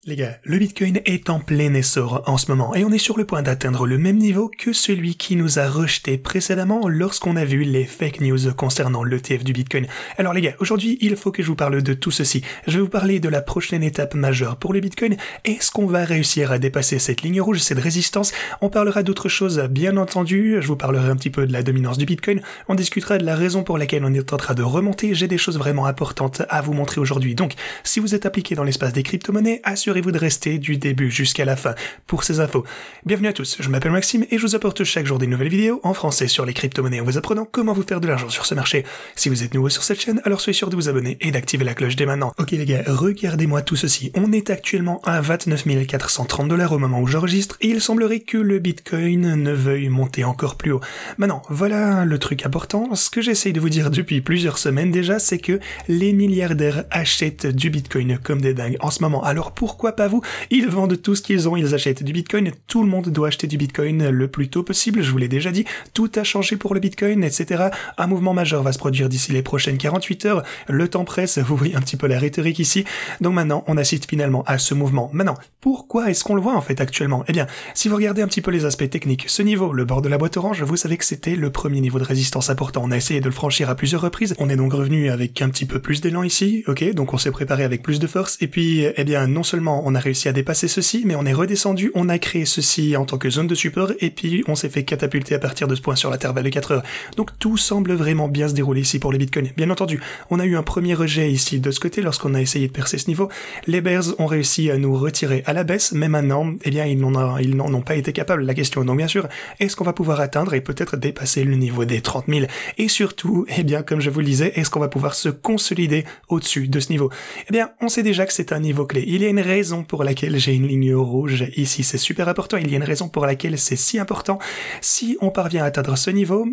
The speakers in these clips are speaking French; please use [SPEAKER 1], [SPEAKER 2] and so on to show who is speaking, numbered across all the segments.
[SPEAKER 1] Les gars, le Bitcoin est en plein essor en ce moment et on est sur le point d'atteindre le même niveau que celui qui nous a rejeté précédemment lorsqu'on a vu les fake news concernant l'ETF du Bitcoin. Alors les gars, aujourd'hui il faut que je vous parle de tout ceci. Je vais vous parler de la prochaine étape majeure pour le Bitcoin. Est-ce qu'on va réussir à dépasser cette ligne rouge, cette résistance? On parlera d'autres choses bien entendu, je vous parlerai un petit peu de la dominance du Bitcoin, on discutera de la raison pour laquelle on est en train de remonter, j'ai des choses vraiment importantes à vous montrer aujourd'hui. Donc si vous êtes appliqué dans l'espace des crypto-monnaies, assurez-vous de rester du début jusqu'à la fin pour ces infos. Bienvenue à tous, je m'appelle Maxime et je vous apporte chaque jour des nouvelles vidéos en français sur les crypto-monnaies en vous apprenant comment vous faire de l'argent sur ce marché. Si vous êtes nouveau sur cette chaîne, alors soyez sûr de vous abonner et d'activer la cloche dès maintenant. Ok les gars, regardez-moi tout ceci. On est actuellement à 29 430 $ au moment où j'enregistre et il semblerait que le Bitcoin ne veuille monter encore plus haut. Maintenant, voilà le truc important. Ce que j'essaye de vous dire depuis plusieurs semaines déjà, c'est que les milliardaires achètent du Bitcoin comme des dingues en ce moment. Alors pourquoi pas vous? Ils vendent tout ce qu'ils ont, ils achètent du Bitcoin. Tout le monde doit acheter du Bitcoin le plus tôt possible, je vous l'ai déjà dit. Tout a changé pour le Bitcoin, etc. Un mouvement majeur va se produire d'ici les prochaines 48 heures. Le temps presse, vous voyez un petit peu la rhétorique ici. Donc maintenant, on assiste finalement à ce mouvement. Maintenant, pourquoi est-ce qu'on le voit en fait actuellement? Eh bien, si vous regardez un petit peu les aspects techniques, ce niveau, le bord de la boîte orange, vous savez que c'était le premier niveau de résistance important. On a essayé de le franchir à plusieurs reprises. On est donc revenu avec un petit peu plus d'élan ici, ok? Donc on s'est préparé avec plus de force. Et puis, eh bien, non seulement on a réussi à dépasser ceci, mais on est redescendu, on a créé ceci en tant que zone de support, et puis on s'est fait catapulter à partir de ce point sur l'intervalle de 4 heures. Donc tout semble vraiment bien se dérouler ici pour les bitcoins. Bien entendu, on a eu un premier rejet ici de ce côté lorsqu'on a essayé de percer ce niveau. Les bears ont réussi à nous retirer à la baisse, mais maintenant, eh bien, ils n'en ont pas été capables. La question est donc bien sûr, est-ce qu'on va pouvoir atteindre et peut-être dépasser le niveau des 30 000? Et surtout, eh bien, comme je vous le disais, est-ce qu'on va pouvoir se consolider au-dessus de ce niveau? Eh bien, on sait déjà que c'est un niveau clé. Il y a une raison pour laquelle j'ai une ligne rouge ici, c'est super important, il y a une raison pour laquelle c'est si important. Si on parvient à atteindre ce niveau,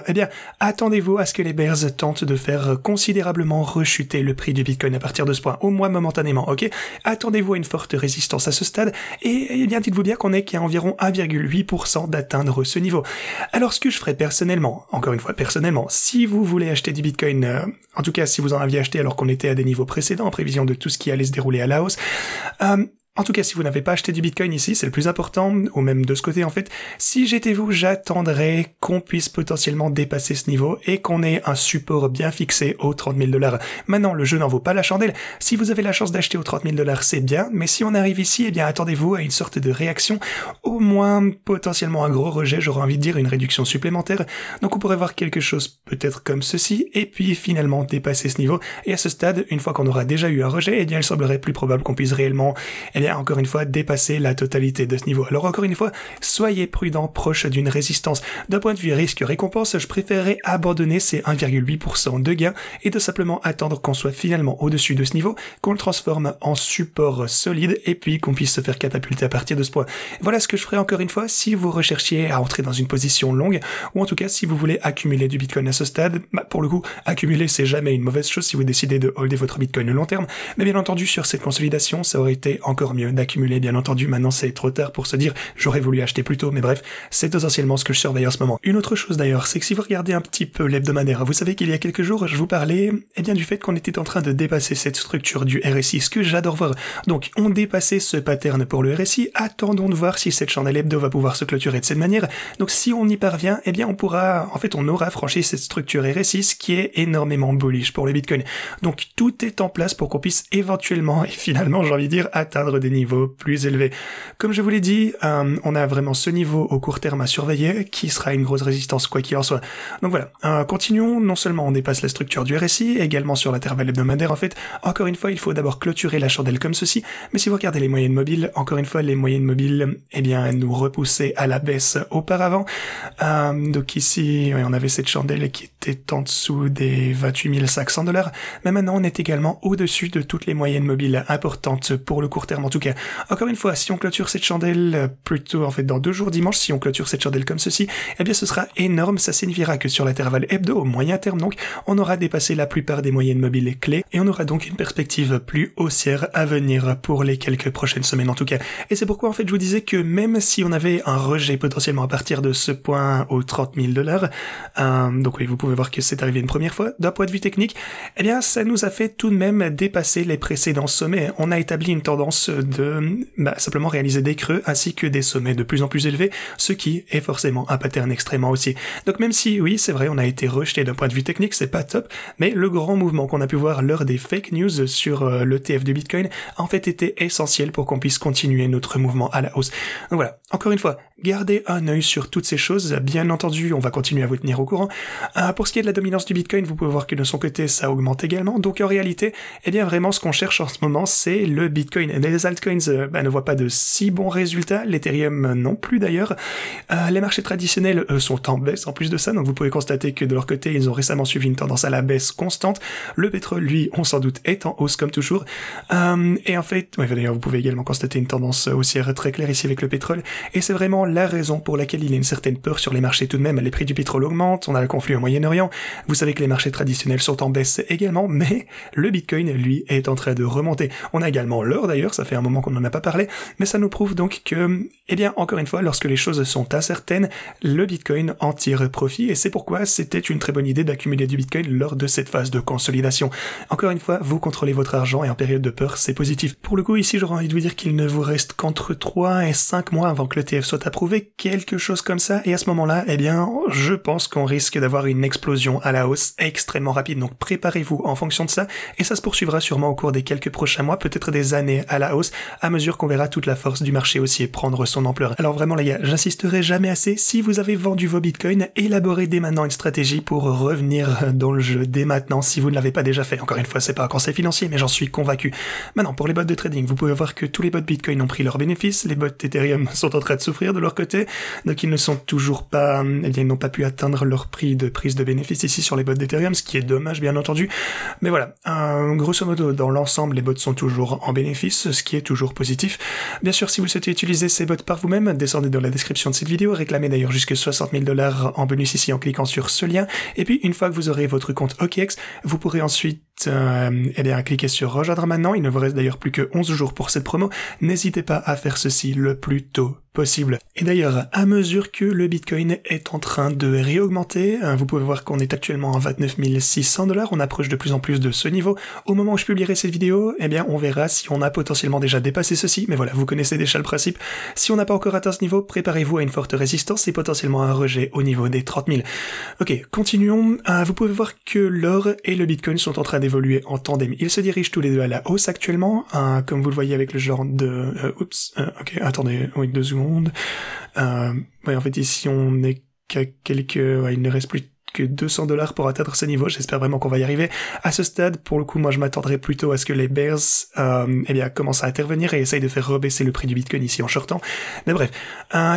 [SPEAKER 1] eh bien, attendez-vous à ce que les bears tentent de faire considérablement rechuter le prix du Bitcoin à partir de ce point, au moins momentanément, ok? Attendez-vous à une forte résistance à ce stade, et eh bien, dites-vous bien qu'on est qu'à environ 1,8% d'atteindre ce niveau. Alors, ce que je ferais personnellement, encore une fois, personnellement, si vous voulez acheter du Bitcoin, en tout cas, si vous en aviez acheté alors qu'on était à des niveaux précédents, en prévision de tout ce qui allait se dérouler à la hausse, en tout cas, si vous n'avez pas acheté du Bitcoin ici, c'est le plus important, ou même de ce côté en fait, si j'étais vous, j'attendrais qu'on puisse potentiellement dépasser ce niveau et qu'on ait un support bien fixé aux 30 000 $. Maintenant, le jeu n'en vaut pas la chandelle. Si vous avez la chance d'acheter aux 30 000 $, c'est bien, mais si on arrive ici, eh bien attendez-vous à une sorte de réaction, au moins potentiellement un gros rejet, j'aurais envie de dire une réduction supplémentaire. Donc on pourrait voir quelque chose peut-être comme ceci, et puis finalement dépasser ce niveau. Et à ce stade, une fois qu'on aura déjà eu un rejet, eh bien il semblerait plus probable qu'on puisse réellement, encore une fois, dépasser la totalité de ce niveau. Alors encore une fois, soyez prudents, proche d'une résistance. D'un point de vue risque-récompense, je préférerais abandonner ces 1,8% de gains et de simplement attendre qu'on soit finalement au-dessus de ce niveau, qu'on le transforme en support solide et puis qu'on puisse se faire catapulter à partir de ce point. Voilà ce que je ferais encore une fois si vous recherchiez à entrer dans une position longue, ou en tout cas si vous voulez accumuler du Bitcoin à ce stade. Pour le coup, accumuler c'est jamais une mauvaise chose si vous décidez de holder votre Bitcoin long terme, mais bien entendu sur cette consolidation, ça aurait été encore mieux d'accumuler, bien entendu. Maintenant c'est trop tard pour se dire j'aurais voulu acheter plus tôt, mais bref, c'est essentiellement ce que je surveille en ce moment. Une autre chose d'ailleurs, c'est que si vous regardez un petit peu l'hebdomadaire, vous savez qu'il y a quelques jours je vous parlais du fait qu'on était en train de dépasser cette structure du RSI, ce que j'adore voir. Donc on dépassait ce pattern pour le RSI, attendons de voir si cette chandelle hebdo va pouvoir se clôturer de cette manière. Donc si on y parvient, eh bien on aura franchi cette structure RSI, ce qui est énormément bullish pour le Bitcoin. Donc tout est en place pour qu'on puisse éventuellement et finalement, j'ai envie de dire, atteindre des niveaux plus élevés. Comme je vous l'ai dit, on a vraiment ce niveau au court terme à surveiller, qui sera une grosse résistance quoi qu'il en soit. Donc voilà, continuons, non seulement on dépasse la structure du RSI, également sur l'intervalle hebdomadaire en fait, encore une fois il faut d'abord clôturer la chandelle comme ceci, mais si vous regardez les moyennes mobiles, encore une fois les moyennes mobiles, eh bien nous repoussaient à la baisse auparavant, donc ici on avait cette chandelle qui était en dessous des 28 500 $, mais maintenant on est également au-dessus de toutes les moyennes mobiles importantes pour le court terme en tout cas. Encore une fois, si on clôture cette chandelle, plutôt en fait dans 2 jours dimanche, si on clôture cette chandelle comme ceci, eh bien ce sera énorme, ça signifiera que sur l'intervalle hebdo, au moyen terme donc, on aura dépassé la plupart des moyennes mobiles clés, et on aura donc une perspective plus haussière à venir pour les quelques prochaines semaines en tout cas. Et c'est pourquoi en fait je vous disais que même si on avait un rejet potentiellement à partir de ce point aux 30 000 $, donc oui, vous pouvez voir que c'est arrivé une première fois, d'un point de vue technique, eh bien ça nous a fait tout de même dépasser les précédents sommets. On a établi une tendance de simplement réaliser des creux ainsi que des sommets de plus en plus élevés, ce qui est forcément un pattern extrêmement haussier. Donc même si, oui, c'est vrai, on a été rejeté d'un point de vue technique, c'est pas top, mais le grand mouvement qu'on a pu voir lors des fake news sur l'ETF du Bitcoin a en fait été essentiel pour qu'on puisse continuer notre mouvement à la hausse. Donc voilà, encore une fois, gardez un œil sur toutes ces choses. Bien entendu, on va continuer à vous tenir au courant. Pour ce qui est de la dominance du Bitcoin, vous pouvez voir que de son côté, ça augmente également. Donc en réalité, eh bien vraiment, ce qu'on cherche en ce moment, c'est le Bitcoin. Les altcoins ne voient pas de si bons résultats, l'Ethereum non plus d'ailleurs. Les marchés traditionnels, eux, sont en baisse en plus de ça, donc vous pouvez constater que de leur côté, ils ont récemment suivi une tendance à la baisse constante. Le pétrole, lui, on s'en doute, est en hausse comme toujours. Et en fait, d'ailleurs, vous pouvez également constater une tendance haussière très claire ici avec le pétrole. Et c'est vraiment la raison pour laquelle il y a une certaine peur sur les marchés tout de même. Les prix du pétrole augmentent, on a le conflit au Moyen-Orient. Vous savez que les marchés traditionnels sont en baisse également, mais le Bitcoin, lui, est en train de remonter. On a également l'or d'ailleurs, ça fait un moment qu'on n'en a pas parlé, mais ça nous prouve donc que, eh bien, encore une fois, lorsque les choses sont incertaines, le Bitcoin en tire profit, et c'est pourquoi c'était une très bonne idée d'accumuler du Bitcoin lors de cette phase de consolidation. Encore une fois, vous contrôlez votre argent, et en période de peur, c'est positif. Pour le coup, ici, j'aurais envie de vous dire qu'il ne vous reste qu'entre 3 et 5 mois avant que l'ETF soit approuvé, quelque chose comme ça, et à ce moment-là, eh bien, je pense qu'on risque d'avoir une explosion à la hausse extrêmement rapide, donc préparez-vous en fonction de ça, et ça se poursuivra sûrement au cours des quelques prochains mois, peut-être des années à la hausse, à mesure qu'on verra toute la force du marché haussier prendre son ampleur. Alors vraiment les gars, j'insisterai jamais assez, si vous avez vendu vos bitcoins, élaborez dès maintenant une stratégie pour revenir dans le jeu dès maintenant si vous ne l'avez pas déjà fait. Encore une fois, c'est pas un conseil financier, mais j'en suis convaincu. Maintenant, pour les bots de trading, vous pouvez voir que tous les bots bitcoin ont pris leurs bénéfices, les bots Ethereum sont en train de souffrir de leur côté, donc ils ne sont toujours pas, eh bien, ils n'ont pas pu atteindre leur prix de prise de bénéfice ici sur les bots d'Ethereum, ce qui est dommage bien entendu, mais voilà, grosso modo, dans l'ensemble, les bots sont toujours en bénéfice, ce qui est toujours positif. Bien sûr, si vous souhaitez utiliser ces bots par vous-même, descendez dans la description de cette vidéo, réclamez d'ailleurs jusque 60 000 $ en bonus ici en cliquant sur ce lien, et puis une fois que vous aurez votre compte OKX, vous pourrez ensuite eh bien, cliquez sur rejoindre maintenant. Il ne vous reste d'ailleurs plus que 11 jours pour cette promo. N'hésitez pas à faire ceci le plus tôt possible. Et d'ailleurs, à mesure que le Bitcoin est en train de réaugmenter, vous pouvez voir qu'on est actuellement à 29 600 $, on approche de plus en plus de ce niveau. Au moment où je publierai cette vidéo, eh bien, on verra si on a potentiellement déjà dépassé ceci, mais voilà, vous connaissez déjà le principe. Si on n'a pas encore atteint ce niveau, préparez-vous à une forte résistance et potentiellement un rejet au niveau des 30 000. Ok, continuons. Vous pouvez voir que l'or et le Bitcoin sont en train d'évoluer en tandem. Ils se dirigent tous les deux à la hausse actuellement, comme vous le voyez avec le genre de... ok, attendez, oui, 2 secondes. Ouais, en fait, ici, on est qu'à quelques... Ouais, il ne reste plus que 200 $ pour atteindre ce niveau. J'espère vraiment qu'on va y arriver. À ce stade, pour le coup, moi, je m'attendrais plutôt à ce que les bears, eh bien, commencent à intervenir et essayent de faire rebaisser le prix du Bitcoin ici en shortant. Mais bref,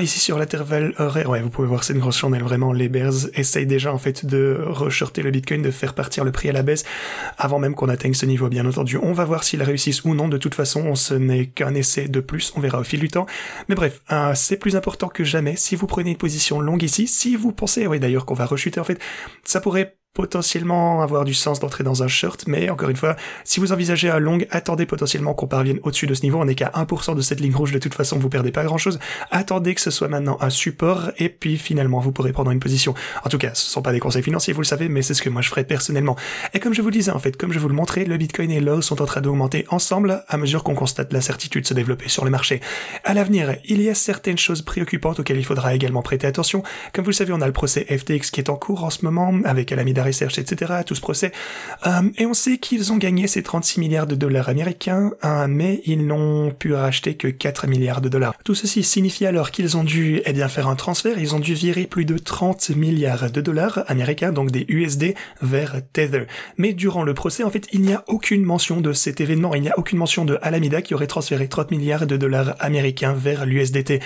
[SPEAKER 1] ici sur l'intervalle horaire, ouais, vous pouvez voir, c'est une grosse chandelle. Vraiment, les bears essayent déjà, en fait, de re-shorter le Bitcoin, de faire partir le prix à la baisse avant même qu'on atteigne ce niveau. Bien entendu, on va voir s'ils réussissent ou non. De toute façon, ce n'est qu'un essai de plus. On verra au fil du temps. Mais bref, c'est plus important que jamais. Si vous prenez une position longue ici, si vous pensez, oui, d'ailleurs, qu'on va rechuter, en fait, ça pourrait potentiellement avoir du sens d'entrer dans un short, mais encore une fois, si vous envisagez un long, attendez potentiellement qu'on parvienne au-dessus de ce niveau, on n'est qu'à 1% de cette ligne rouge, de toute façon vous perdez pas grand-chose, attendez que ce soit maintenant un support, et puis finalement vous pourrez prendre une position. En tout cas, ce sont pas des conseils financiers, vous le savez, mais c'est ce que moi je ferais personnellement. Et comme je vous le disais en fait, comme je vous le montrais, le Bitcoin et l'or sont en train d'augmenter ensemble à mesure qu'on constate la certitude se développer sur le marché. À l'avenir, il y a certaines choses préoccupantes auxquelles il faudra également prêter attention. Comme vous le savez, on a le procès FTX qui est en cours en ce moment, avec Alameda Research, etc., tout ce procès, et on sait qu'ils ont gagné ces 36 milliards de dollars américains, mais ils n'ont pu racheter que 4 milliards de dollars. Tout ceci signifie alors qu'ils ont dû, eh bien, faire un transfert, ils ont dû virer plus de 30 milliards de dollars américains, donc des USD, vers Tether. Mais durant le procès, en fait, il n'y a aucune mention de cet événement, il n'y a aucune mention de Alameda qui aurait transféré 30 milliards de dollars américains vers l'USDT.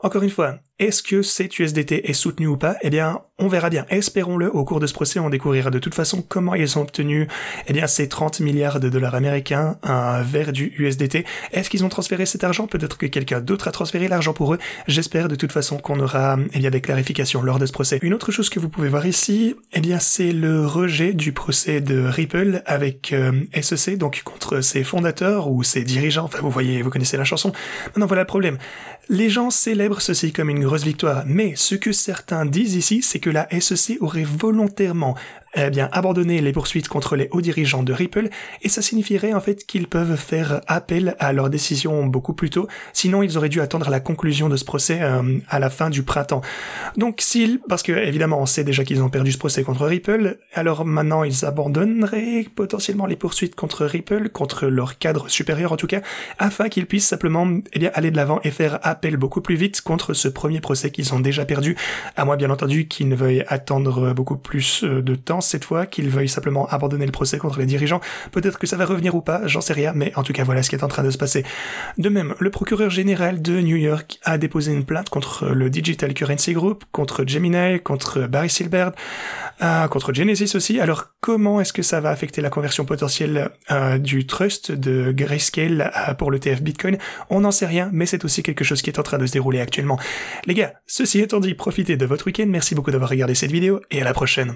[SPEAKER 1] Encore une fois, est-ce que cet USDT est soutenu ou pas? Eh bien, on verra bien. Espérons-le. Au cours de ce procès, on découvrira de toute façon comment ils ont obtenu, eh bien, ces 30 milliards de dollars américains vers du USDT. Est-ce qu'ils ont transféré cet argent? Peut-être que quelqu'un d'autre a transféré l'argent pour eux. J'espère de toute façon qu'on aura, eh bien, des clarifications lors de ce procès. Une autre chose que vous pouvez voir ici, eh bien, c'est le rejet du procès de Ripple avec SEC, donc contre ses fondateurs ou ses dirigeants. Enfin, vous voyez, vous connaissez la chanson. Maintenant, voilà le problème. Les gens célèbrent ceci comme une grosse victoire, mais ce que certains disent ici, c'est que la SEC aurait volontairement eh bien, abandonner les poursuites contre les hauts dirigeants de Ripple, et ça signifierait en fait qu'ils peuvent faire appel à leur décision beaucoup plus tôt, sinon ils auraient dû attendre la conclusion de ce procès à la fin du printemps. Donc parce que évidemment on sait déjà qu'ils ont perdu ce procès contre Ripple, alors maintenant ils abandonneraient potentiellement les poursuites contre Ripple, contre leur cadre supérieur en tout cas, afin qu'ils puissent simplement aller de l'avant et faire appel beaucoup plus vite contre ce premier procès qu'ils ont déjà perdu, à moins bien entendu qu'ils ne veuillent attendre beaucoup plus de temps cette fois, qu'ils veuillent simplement abandonner le procès contre les dirigeants. Peut-être que ça va revenir ou pas, j'en sais rien, mais en tout cas voilà ce qui est en train de se passer. De même, le procureur général de New York a déposé une plainte contre le Digital Currency Group, contre Gemini, contre Barry Silbert, contre Genesis aussi. Alors comment est-ce que ça va affecter la conversion potentielle du trust de Grayscale pour le TF Bitcoin? On n'en sait rien, mais c'est aussi quelque chose qui est en train de se dérouler actuellement. Les gars, ceci étant dit, profitez de votre week-end, merci beaucoup d'avoir regardé cette vidéo, et à la prochaine.